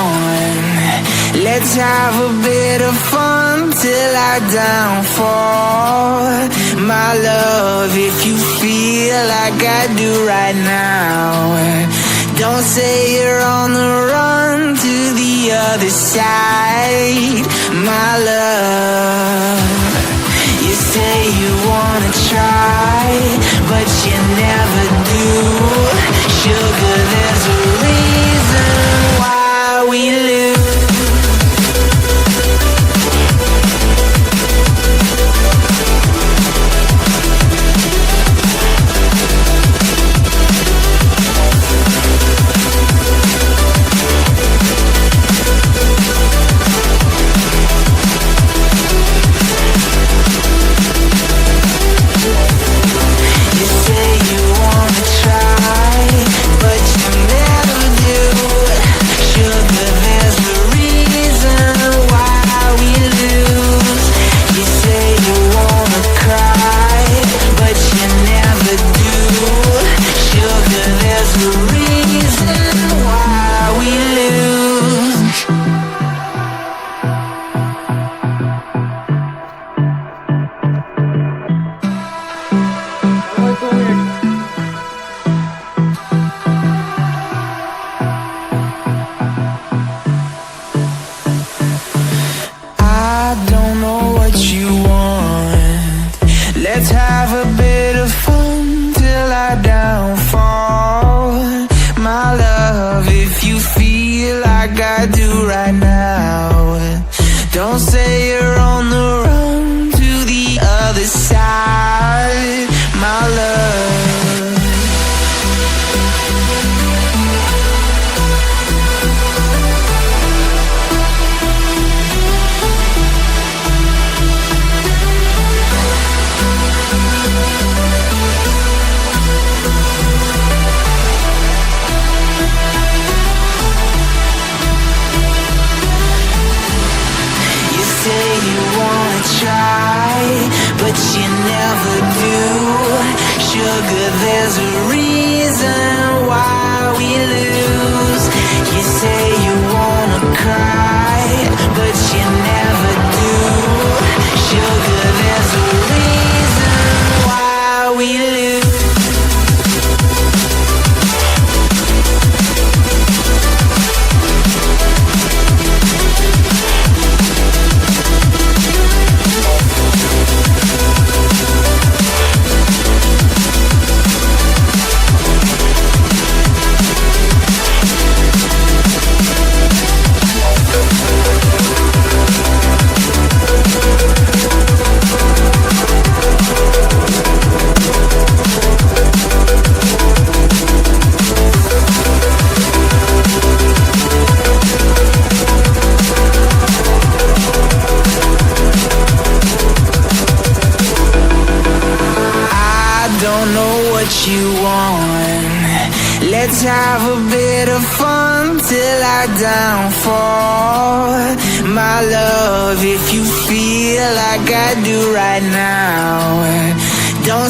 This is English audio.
want. Let's have a bit of fun till our downfall. My love, if you feel like I do right now, don't say you're on the run to the other side. My love, you say you wanna try, but you never do. Sugar, there's a reason why we lose. Let's have a bit of fun till I downfall. My love, if you feel like I do right now, don't say you're on the run to the other side. My love, but you never do. Sugar, there's a reason why we lose. You say you wanna cry, but you never do. Sugar, there's a reason why we lose. Don't know what you want. Let's have a bit of fun till I downfall. My love, if you feel like I do right now, don't